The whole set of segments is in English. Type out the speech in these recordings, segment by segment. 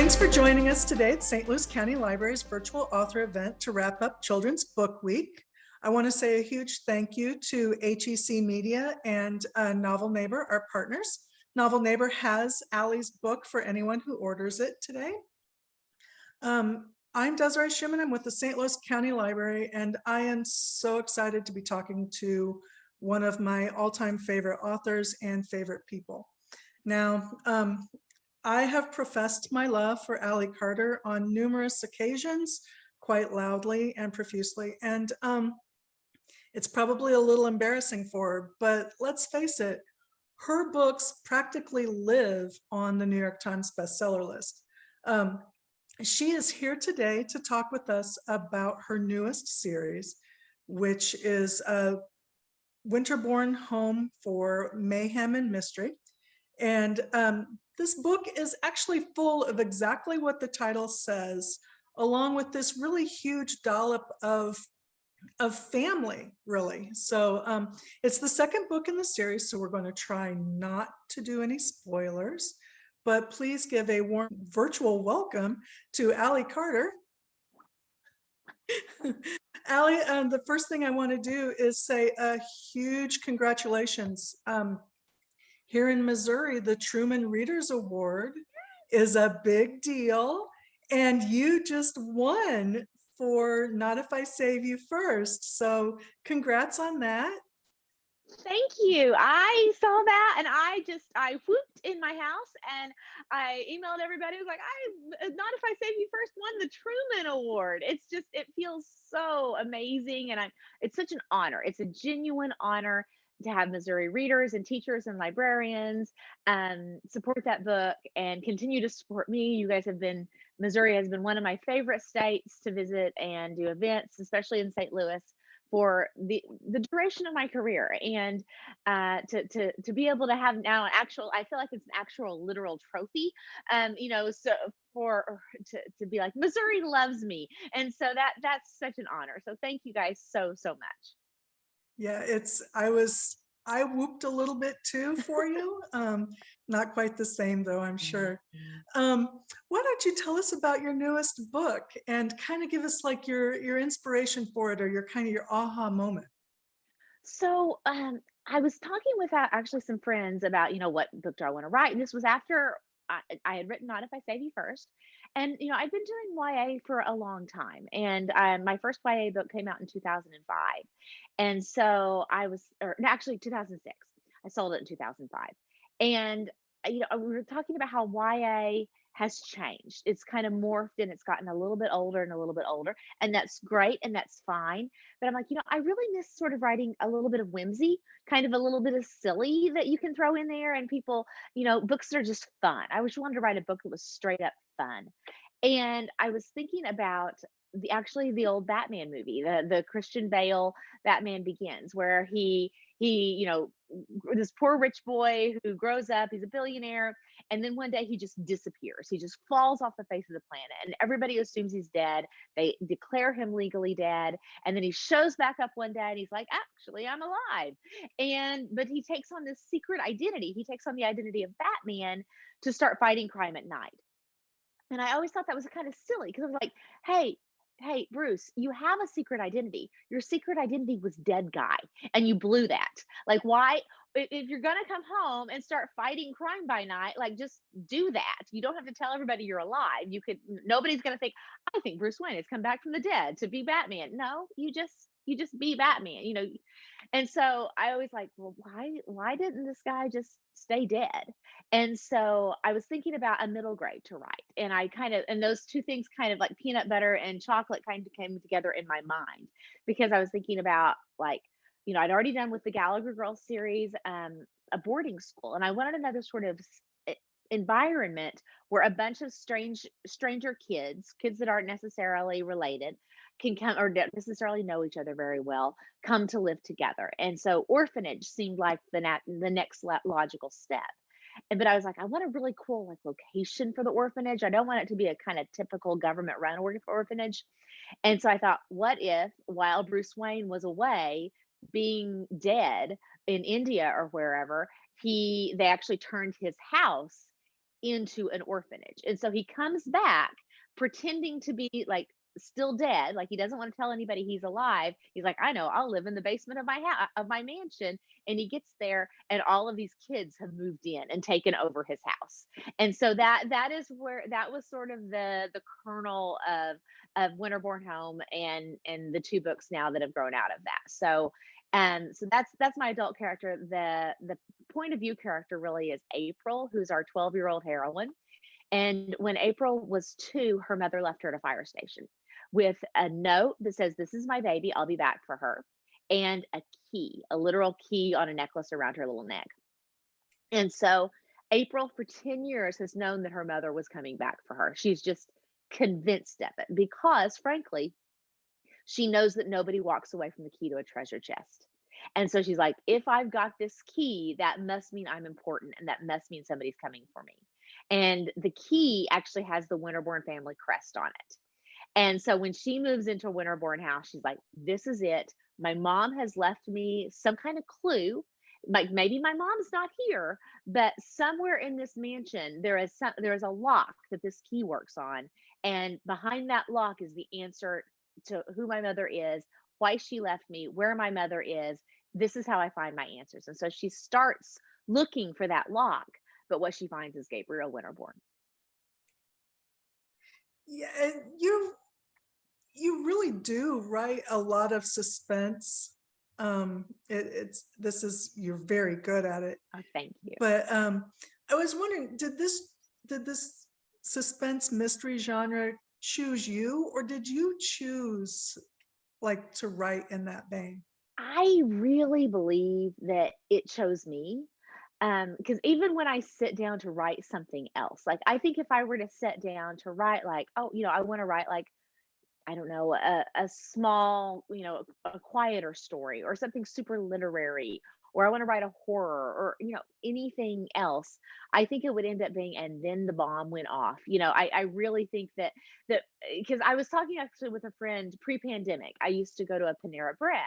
Thanks for joining us today at St. Louis County Library's virtual author event to wrap up Children's Book Week. I want to say a huge thank you to HEC Media and Novel Neighbor, our partners. Novel Neighbor has Allie's book for anyone who orders it today. I'm Desiree Schumann. I'm with the St. Louis County Library, and I am so excited to be talking to one of my all-time favorite authors and favorite people. Now, I have professed my love for Allie Carter on numerous occasions, quite loudly and profusely, and it's probably a little embarrassing for her, but let's face it, her books practically live on the New York Times bestseller list. She is here today to talk with us about her newest series, which is a Winterborne Home for Mayhem and Mystery. And this book is actually full of exactly what the title says, along with this really huge dollop of family, really. So it's the second book in the series, so we're going to try not to do any spoilers, but please give a warm virtual welcome to Allie Carter. Allie, the first thing I want to do is say a huge congratulations. Here in Missouri, the Truman Readers Award is a big deal, and you just won for Not If I Save You First. So congrats on that. Thank you. I saw that and I whooped in my house and I emailed everybody. I was like, Not If I Save You First won the Truman Award. It's just, it feels so amazing. And it's such an honor. It's a genuine honor to have Missouri readers and teachers and librarians support that book and continue to support me. You guys have been, Missouri has been one of my favorite states to visit and do events, especially in St. Louis, for the duration of my career. And to be able to have now actual, I feel like it's an actual literal trophy, so to be like, Missouri loves me. And so that's such an honor. So thank you guys so much. Yeah, I whooped a little bit too for you. Not quite the same though, I'm sure. Why don't you tell us about your newest book and kind of give us like your inspiration for it, or your aha moment? So I was talking with actually some friends about, what book do I want to write? And this was after I had written Not If I Save You First. And, I've been doing YA for a long time. And my first YA book came out in 2005. And so actually 2006. I sold it in 2005. And, we were talking about how YA has changed. It's kind of morphed and it's gotten a little bit older and a little bit older. And that's great and that's fine. But I'm like, I really miss sort of writing a little bit of whimsy, kind of a little bit of silly that you can throw in there. And people, books that are just fun. I always wanted to write a book that was straight up fun. And I was thinking about the old Batman movie, the Christian Bale Batman Begins, where he this poor rich boy who grows up, he's a billionaire, and then one day he just disappears. He just falls off the face of the planet, and everybody assumes he's dead. They declare him legally dead, and then he shows back up one day, and he's like, "Actually, I'm alive." But he takes on this secret identity. He takes on the identity of Batman to start fighting crime at night. And I always thought that was kind of silly because I was like, hey, Bruce, you have a secret identity. Your secret identity was dead guy, and you blew that. Like, why? If you're going to come home and start fighting crime by night, like, just do that. You don't have to tell everybody you're alive. Nobody's going to think, I think Bruce Wayne has come back from the dead to be Batman. No, you just be Batman, And so I always like, well, why didn't this guy just stay dead? And so I was thinking about a middle grade to write. And and those two things kind of like peanut butter and chocolate kind of came together in my mind, because I was thinking about like, I'd already done with the Gallagher Girls series, a boarding school. And I wanted another sort of environment where a bunch of stranger kids that aren't necessarily related, can come, or don't necessarily know each other very well, come to live together. And so orphanage seemed like the next logical step. But I was like, I want a really cool like location for the orphanage. I don't want it to be a kind of typical government run orphanage. And so I thought, what if while Bruce Wayne was away being dead in India or wherever, they actually turned his house into an orphanage. And so he comes back pretending to be like still dead, like he doesn't want to tell anybody he's alive. He's like, I know, I'll live in the basement of my house, of my mansion. And he gets there, and all of these kids have moved in and taken over his house. And so that is where that was sort of the kernel of Winterborne Home and the two books now that have grown out of that. So that's my adult character. The point of view character really is April, who's our 12-year-old heroine. And when April was 2, her mother left her at a fire station with a note that says, "This is my baby. I'll be back for her." And a key, a literal key on a necklace around her little neck. And so April, for 10 years, has known that her mother was coming back for her. She's just convinced of it because, frankly, she knows that nobody walks away from the key to a treasure chest. And so she's like, if I've got this key, that must mean I'm important, and that must mean somebody's coming for me. And the key actually has the Winterborne family crest on it. And so when she moves into Winterborne House, she's like, this is it. My mom has left me some kind of clue. Like maybe my mom's not here, but somewhere in this mansion, there is a lock that this key works on. And behind that lock is the answer to who my mother is, why she left me, where my mother is. This is how I find my answers. And so she starts looking for that lock, but what she finds is Gabriel Winterborne. Yeah, and you really do write a lot of suspense. You're very good at it. Oh, thank you. But I was wondering, did this suspense mystery genre choose you, or did you choose like to write in that vein? I really believe that it chose me. Because even when I sit down to write something else, like I think if I were to sit down to write, like, oh, I want to write like, I don't know, a small, a quieter story or something super literary, or I want to write a horror or, anything else. I think it would end up being, and then the bomb went off. I really think that because I was talking actually with a friend pre-pandemic. I used to go to a Panera Bread.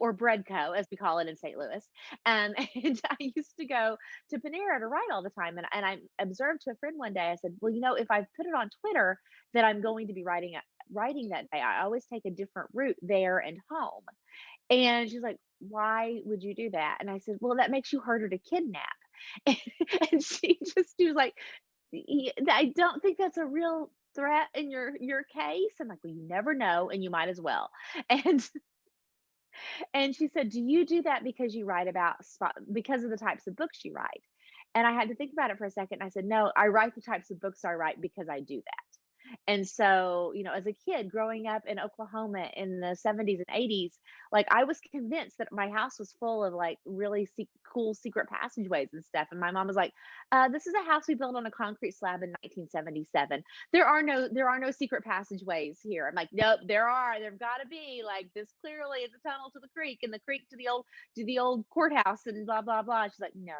Or Bread Co, as we call it in St. Louis. And I used to go to Panera to write all the time. And I observed to a friend one day, I said, well, if I put it on Twitter that I'm going to be writing that day, I always take a different route there and home. And she's like, why would you do that? And I said, well, that makes you harder to kidnap. And she was like, I don't think that's a real threat in your case. I'm like, well, you never know, and you might as well. And and she said, do you do that because you write about because of the types of books you write? And I had to think about it for a second. I said, no, I write the types of books I write because I do that. And so, as a kid growing up in Oklahoma in the 70s and 80s, like I was convinced that my house was full of like really cool secret passageways and stuff. And my mom was like, this is a house we built on a concrete slab in 1977. There are no secret passageways here. I'm like, nope, there've got to be. Like, this clearly is a tunnel to the creek, and the creek to the old courthouse, and blah blah blah. She's like, no,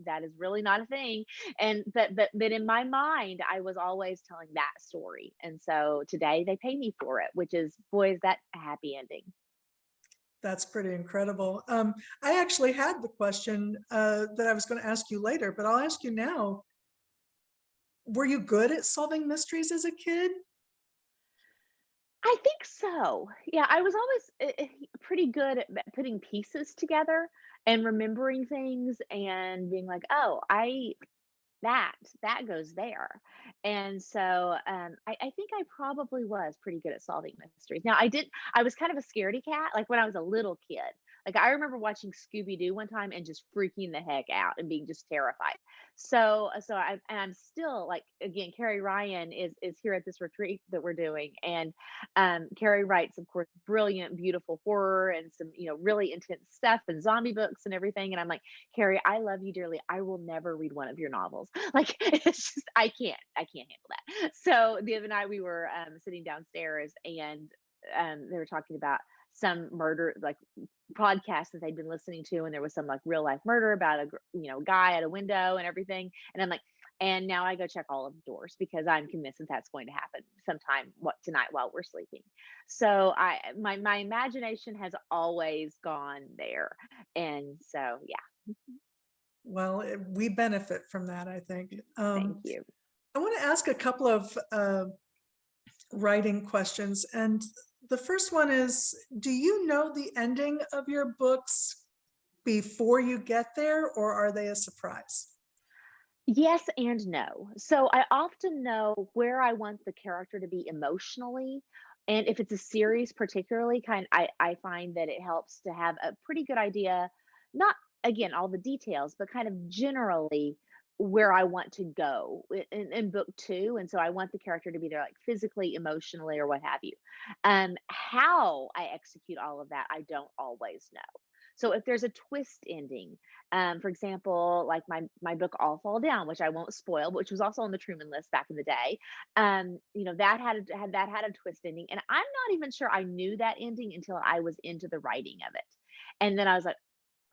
that is really not a thing. And but in my mind, I was always telling that story. And so today they pay me for it, which is, boy, is that a happy ending. That's pretty incredible. I actually had the question that I was going to ask you later, but I'll ask you now. Were you good at solving mysteries as a kid? I think so. Yeah, I was always pretty good at putting pieces together and remembering things and being like, oh, that that goes there. And so I think I probably was pretty good at solving mysteries. Now I was kind of a scaredy cat, like when I was a little kid. Like I remember watching Scooby-Doo one time and just freaking the heck out and being just terrified. I'm still, like, again, Carrie Ryan is here at this retreat that we're doing. And Carrie writes, of course, brilliant, beautiful horror and some, really intense stuff and zombie books and everything. And I'm like, Carrie, I love you dearly. I will never read one of your novels. Like, it's just, I can't handle that. So the other night we were sitting downstairs, and they were talking about some murder, like, podcast that they'd been listening to, and there was some like real life murder about a guy at a window and everything. And I'm like, and now I go check all of the doors because I'm convinced that that's going to happen sometime tonight while we're sleeping. So my imagination has always gone there. And so yeah. Well, we benefit from that, I think. Thank you. I want to ask a couple of writing questions. And the first one is, do you know the ending of your books before you get there, or are they a surprise? Yes and no. So I often know where I want the character to be emotionally. And if it's a series particularly, I find that it helps to have a pretty good idea, not again all the details, but kind of generally where I want to go in book two. And so I want the character to be there like physically, emotionally, or what have you. How I execute all of that, I don't always know. So if there's a twist ending, for example, like my book All Fall Down, which I won't spoil, which was also on the Truman List back in the day. That had a twist ending, and I'm not even sure I knew that ending until I was into the writing of it, and then I was like,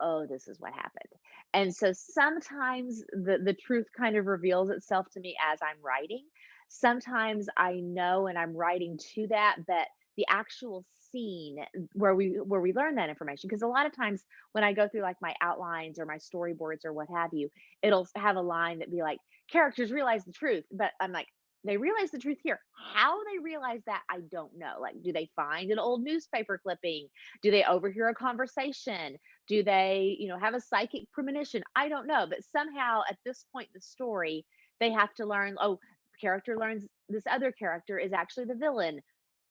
oh, this is what happened. And so sometimes the truth kind of reveals itself to me as I'm writing. Sometimes I know and I'm writing to that, but the actual scene where we learn that information, because a lot of times when I go through like my outlines or my storyboards or what have you, it'll have a line that be like, characters realize the truth, but I'm like, they realize the truth here. How they realize that, I don't know. Like, do they find an old newspaper clipping? Do they overhear a conversation? Do they, have a psychic premonition? I don't know. But somehow at this point in the story, they have to learn, oh, character learns this other character is actually the villain.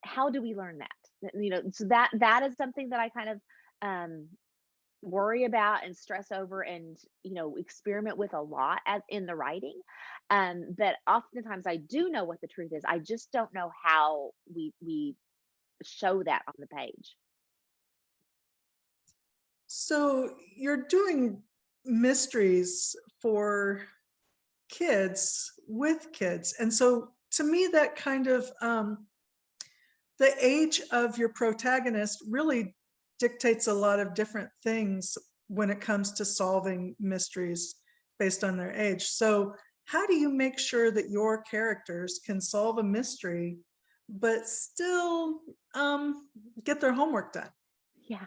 How do we learn that? So that is something that I kind of um worry about and stress over and experiment with a lot in the writing. But oftentimes I do know what the truth is. I just don't know how we show that on the page. So you're doing mysteries for kids with kids. And so to me, that kind of the age of your protagonist really dictates a lot of different things when it comes to solving mysteries based on their age. So how do you make sure that your characters can solve a mystery but still get their homework done? Yeah.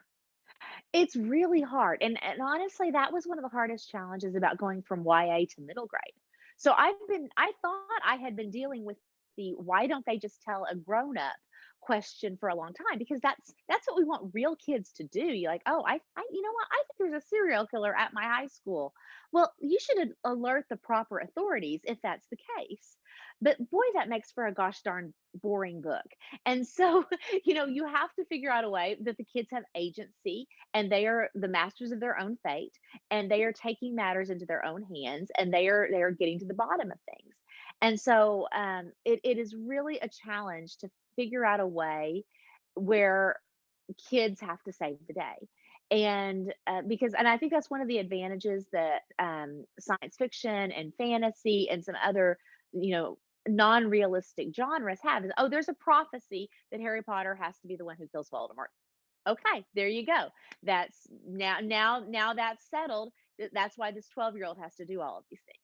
It's really hard, and honestly, that was one of the hardest challenges about going from YA to middle grade. So I thought I had been dealing with the why don't they just tell a grown up question for a long time, because that's what we want real kids to do. You're like, oh, I you know what? I think there's a serial killer at my high school. Well, you should alert the proper authorities if that's the case. But boy, that makes for a gosh darn boring book. And so, you have to figure out a way that the kids have agency and they are the masters of their own fate, and they are taking matters into their own hands, and they are getting to the bottom of things. And so it is really a challenge to figure out a way where kids have to save the day. And and I think that's one of the advantages that science fiction and fantasy and some other you know non-realistic genres have is, oh, there's a prophecy that Harry Potter has to be the one who kills Voldemort. Okay, there you go. That's now that's settled. That's why this 12-year-old has to do all of these things.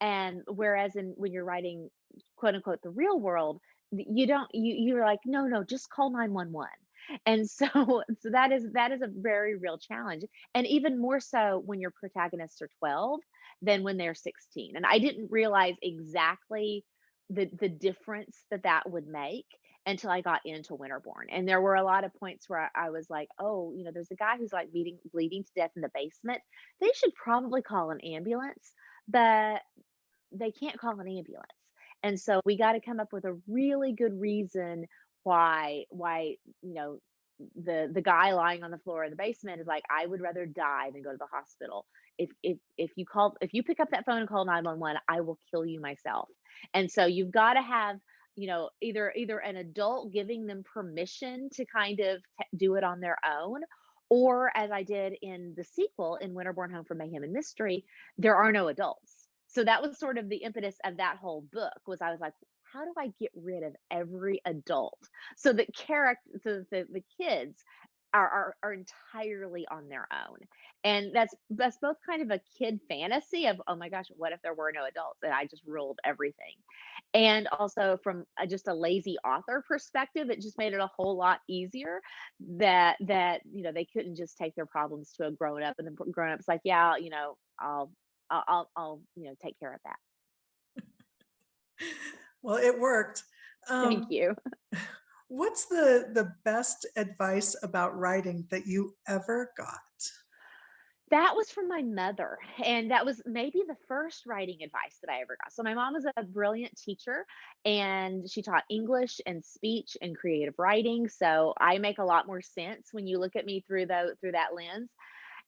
And whereas when you're writing quote unquote the real world, you don't you're like, no, no, just call 911. And so so that is a very real challenge. And even more so when your protagonists are 12 than when they're 16. And I didn't realize exactly the difference that would make until I got into Winterborne. And there were a lot of points where I was like, oh, there's a guy who's like bleeding to death in the basement. They should probably call an ambulance, but they can't call an ambulance. And so we got to come up with a really good reason why the guy lying on the floor in the basement is like, I would rather die than go to the hospital. If you pick up that phone and call 911, I will kill you myself. And so you've got to have either an adult giving them permission to kind of do it on their own, or as I did in the sequel in Winterborne Home for Mayhem and Mystery, there are no adults. So that was sort of the impetus of that whole book. Was I was like, how do I get rid of every adult so that the kids are entirely on their own? And that's both kind of a kid fantasy of, oh my gosh, what if there were no adults and I just ruled everything? And also from just a lazy author perspective, it just made it a whole lot easier that they couldn't just take their problems to a grown up, and the grown up's like, yeah, I'll I'll take care of that. Well, it worked. Thank Um, you. what's the best advice about writing that you ever got? That was from my mother, and that was maybe the first writing advice that I ever got. So my mom was a brilliant teacher, and she taught English and speech and creative writing, so I make a lot more sense when you look at me through that lens.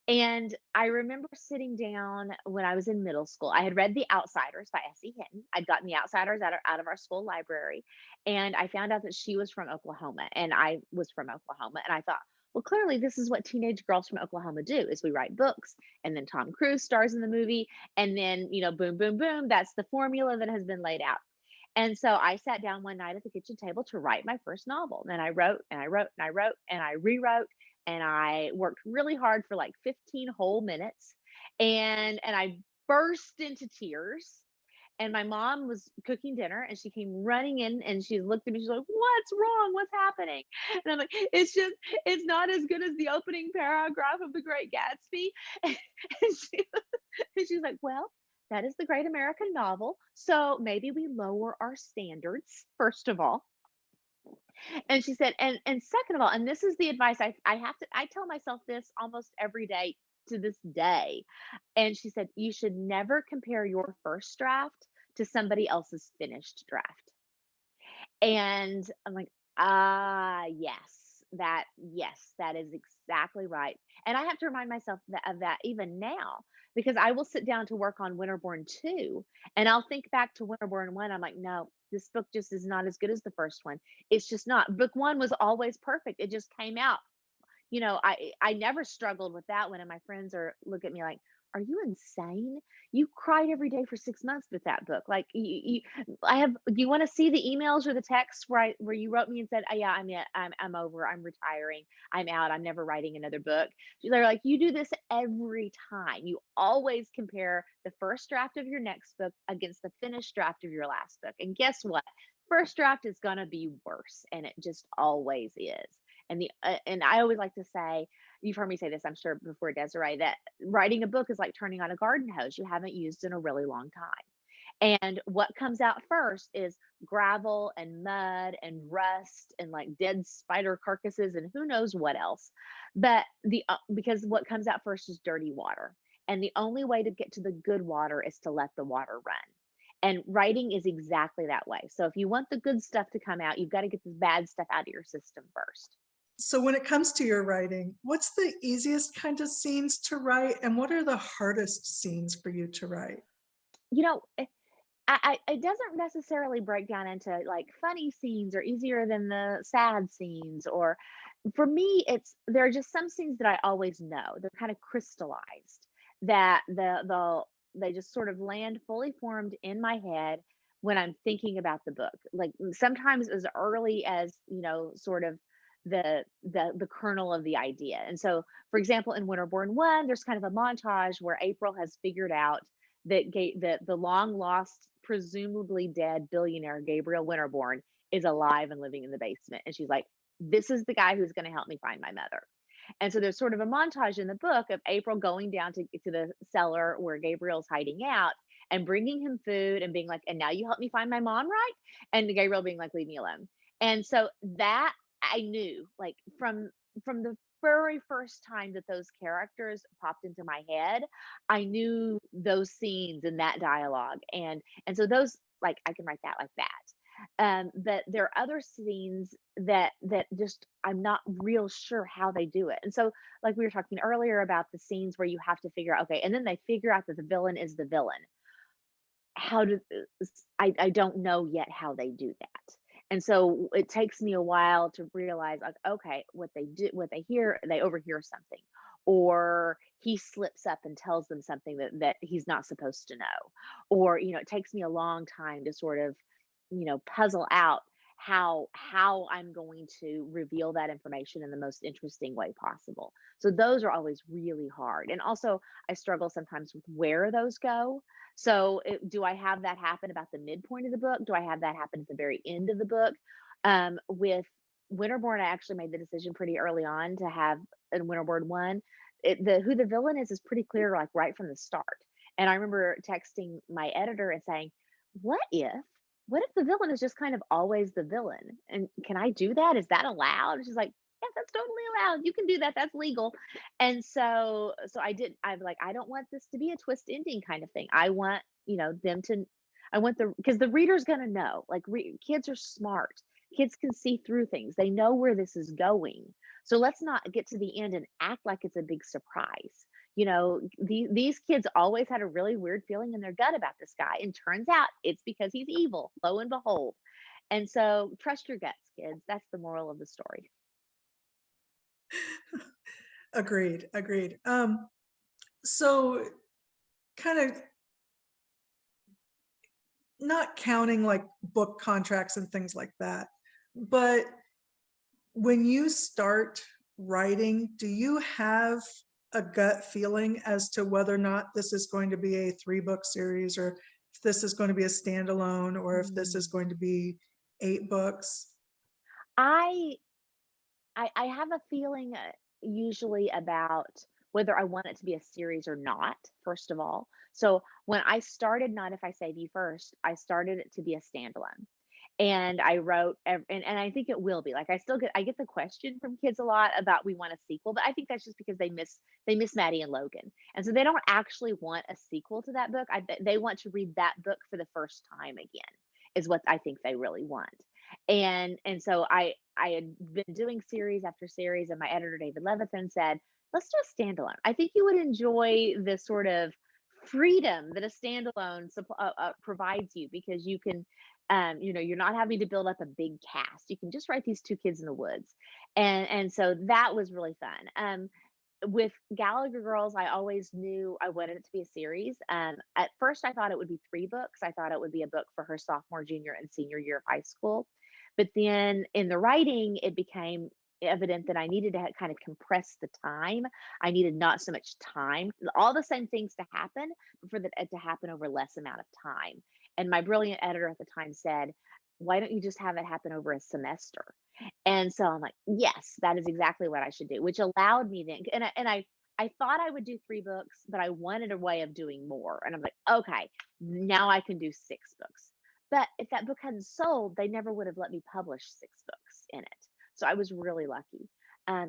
And I remember sitting down when I was in middle school. I had read The Outsiders by S.E. Hinton. I'd gotten The Outsiders out of our school library. And I found out that she was from Oklahoma and I was from Oklahoma. And I thought, well, clearly this is what teenage girls from Oklahoma do is we write books and then Tom Cruise stars in the movie. And then, boom, boom, boom. That's the formula that has been laid out. And so I sat down one night at the kitchen table to write my first novel. And I wrote and I wrote and I wrote and I rewrote and I worked really hard for like 15 whole minutes. And I burst into tears. And my mom was cooking dinner and she came running in and she looked at me. She's like, "What's wrong? What's happening?" And I'm like, it's not as good as the opening paragraph of The Great Gatsby. And she's like, "Well, that is the great American novel. So maybe we lower our standards, first of all." And she said, and second of all, and this is the advice I tell myself this almost every day to this day. And she said, "You should never compare your first draft to somebody else's finished draft." And I'm like, yes, that is exactly right. And I have to remind myself of that even now, because I will sit down to work on Winterborne 2 and I'll think back to Winterborne 1. I'm like, no, this book just is not as good as the first one. It's just not. Book 1 was always perfect. It just came out. I never struggled with that one, and my friends are look at me like, "Are you insane? You cried every day for 6 months with that book." Like, I have do you wanna see the emails or the texts where you wrote me and said, "Oh, yeah, I'm over, I'm retiring, I'm out, I'm never writing another book." They're like, "You do this every time. You always compare the first draft of your next book against the finished draft of your last book, and guess what? First draft is gonna be worse, and it just always is." And I always like to say, you've heard me say this, I'm sure before, Desiree, that writing a book is like turning on a garden hose you haven't used in a really long time. And what comes out first is gravel and mud and rust and like dead spider carcasses and who knows what else. But because what comes out first is dirty water. And the only way to get to the good water is to let the water run. And writing is exactly that way. So if you want the good stuff to come out, you've got to get the bad stuff out of your system first. So when it comes to your writing, what's the easiest kind of scenes to write and what are the hardest scenes for you to write? You know, it doesn't necessarily break down into like funny scenes or easier than the sad scenes. Or for me, there are just some scenes that I always know. They're kind of crystallized that they just sort of land fully formed in my head when I'm thinking about the book. Like sometimes as early as, sort of the kernel of the idea. And so, for example, in Winterborne 1, there's kind of a montage where April has figured out that the long lost, presumably dead billionaire Gabriel Winterborne is alive and living in the basement. And she's like, "This is the guy who's going to help me find my mother." And so there's sort of a montage in the book of April going down to the cellar where Gabriel's hiding out and bringing him food and being like, "And now you help me find my mom, right?" And Gabriel being like, "Leave me alone." And so that I knew, like from the very first time that those characters popped into my head, I knew those scenes and that dialogue, and so those, like, I can write that like that. But there are other scenes that just I'm not real sure how they do it. And so, like we were talking earlier about the scenes where you have to figure out, okay, and then they figure out that the villain is the villain. How do I don't know yet how they do that. And so it takes me a while to realize, like, okay, what they hear, they overhear something, or he slips up and tells them something that he's not supposed to know. Or, it takes me a long time to sort of, puzzle out how I'm going to reveal that information in the most interesting way possible. So those are always really hard. And also I struggle sometimes with where those go. So do I have that happen about the midpoint of the book? Do I have that happen at the very end of the book? With Winterborne, I actually made the decision pretty early on to have in Winterborne 1, who the villain is pretty clear, like right from the start. And I remember texting my editor and saying, "What if what if the villain is just kind of always the villain? And can I do that? Is that allowed?" And she's like, "Yes, that's totally allowed. You can do that. That's legal." And so I'm like, I don't want this to be a twist ending kind of thing. I want, them to I want because the reader's going to know. Like kids are smart. Kids can see through things. They know where this is going. So let's not get to the end and act like it's a big surprise. These kids always had a really weird feeling in their gut about this guy, and turns out it's because he's evil, lo and behold. And so trust your guts, kids. That's the moral of the story. Agreed, agreed. So kind of not counting like book contracts and things like that, but when you start writing, do you have a gut feeling as to whether or not this is going to be a 3-book series, or if this is going to be a standalone, or if this is Mm. going to be 8 books? I I have a feeling, usually about whether I want it to be a series or not, first of all. So when I started Not If I Save You First, I started it to be a standalone. And I wrote, and I think it will be. Like I get the question from kids a lot about we want a sequel, but I think that's just because they miss Maddie and Logan, and so they don't actually want a sequel to that book. They want to read that book for the first time again, is what I think they really want. And so I had been doing series after series, and my editor David Levithan said, "Let's do a standalone. I think you would enjoy this sort of freedom that a standalone provides you, because you can, you're not having to build up a big cast. You can just write these two kids in the woods." And so that was really fun. With Gallagher Girls, I always knew I wanted it to be a series. At first, I thought it would be 3 books. I thought it would be a book for her sophomore, junior, and senior year of high school. But then in the writing, it became evident that I needed to kind of compress the time. I needed not so much time, all the same things to happen, but for it to happen over less amount of time. And my brilliant editor at the time said, "Why don't you just have it happen over a semester?" And so I'm like, "Yes, that is exactly what I should do," which allowed me then, I thought I would do 3 books, but I wanted a way of doing more. And I'm like, "Okay, now I can do 6 books." But if that book hadn't sold, they never would have let me publish 6 books in it. So I was really lucky.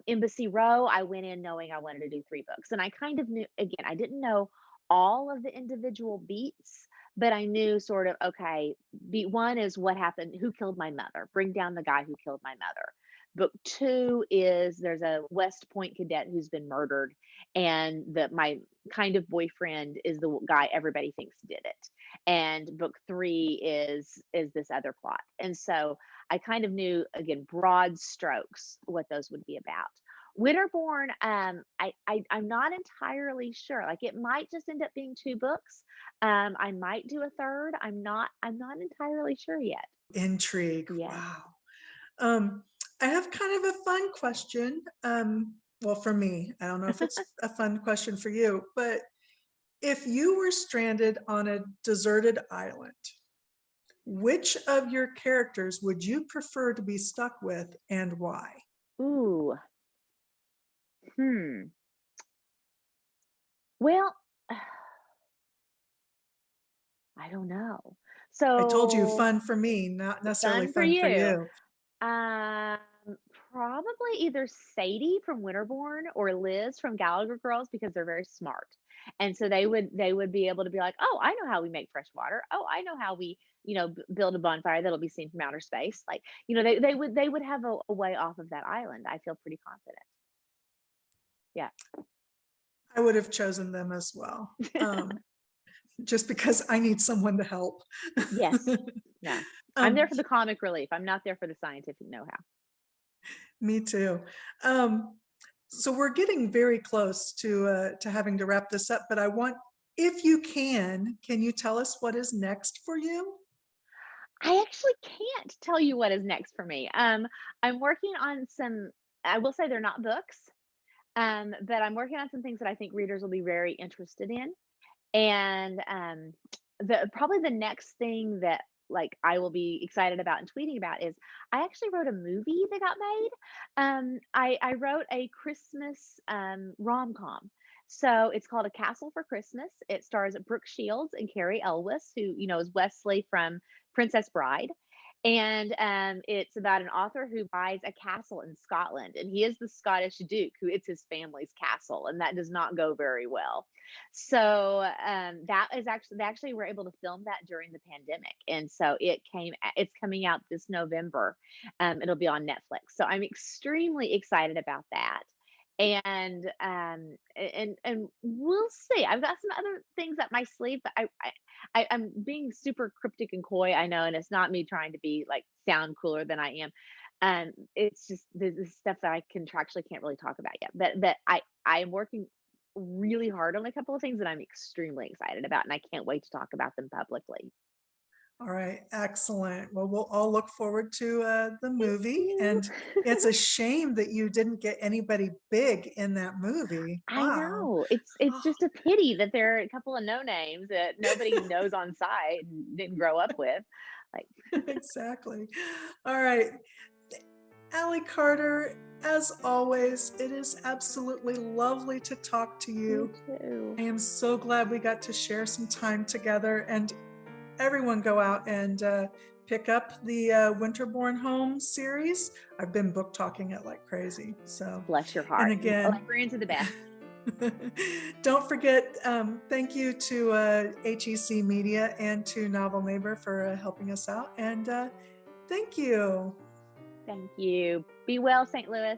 Embassy Row, I went in knowing I wanted to do 3 books. And I kind of knew, again, I didn't know all of the individual beats, but I knew sort of, okay, beat one is what happened, who killed my mother, bring down the guy who killed my mother. Book two is there's a West Point cadet who's been murdered, and my kind of boyfriend is the guy everybody thinks did it. And book three is this other plot. And so I kind of knew, again, broad strokes what those would be about. Winterborne, I'm not entirely sure. Like it might just end up being 2 books. I might do a third. I'm not entirely sure yet. Intrigue. Yeah. Wow. Um, I have kind of a fun question. Well, for me, I don't know if it's a fun question for you, but if you were stranded on a deserted island, which of your characters would you prefer to be stuck with, and why? Ooh. Hmm. Well, I don't know. I told you, So fun for me, not necessarily fun for fun for you. you. Um, Probably either Sadie from Winterborne or Liz from Gallagher Girls, because they're very smart. And so they would be able to be like, "Oh, I know how we make fresh water. Oh, I know how we, build a bonfire that'll be seen from outer space." Like, they would have a way off of that island. I feel pretty confident. Yeah. I would have chosen them as well, just because I need someone to help. Yes. No. I'm there um, for the comic relief. I'm not there for the scientific know-how. Me too. Um, so we're getting very close to having to wrap this up, but I want, if you can you tell us what is next for you? I actually can't tell you what is next for me. I'm working on some, I will say they're not books, but I'm working on some things that I think readers will be very interested in. And probably the next thing that like I will be excited about and tweeting about is I actually wrote a movie that got made. I wrote a Christmas rom com. So it's called A Castle for Christmas. It stars Brooke Shields and Carrie Elwes, who, is Wesley from Princess Bride. And it's about an author who buys a castle in Scotland, and he is the Scottish Duke, who it's his family's castle, and that does not go very well. So that is actually they actually were able to film that during the pandemic, and so it's coming out this November. It'll be on Netflix, so I'm extremely excited about that. And we'll see. I've got some other things up my sleeve, but I'm being super cryptic and coy, I know, and it's not me trying to be like sound cooler than I am. It's just the stuff that I contractually can't really talk about yet. But I am working really hard on a couple of things that I'm extremely excited about, and I can't wait to talk about them publicly. All right, excellent. Well, we'll all look forward to the Thank movie. you. And it's a shame that you didn't get anybody big in that movie. I Wow. know. It's Oh, just a pity that there are a couple of no names that nobody knows on site and didn't grow up with. Like, exactly. All right. Allie Carter, as always, it is absolutely lovely to talk to you you. too. I am so glad we got to share some time together. And everyone go out and pick up the Winterborne Home series. I've been book talking it like crazy. So, Bless your and heart. again, Librarians are the best. don't forget, thank you to HEC Media and to Novel Neighbor for helping us out. And thank you. Thank you. Be well, St. Louis.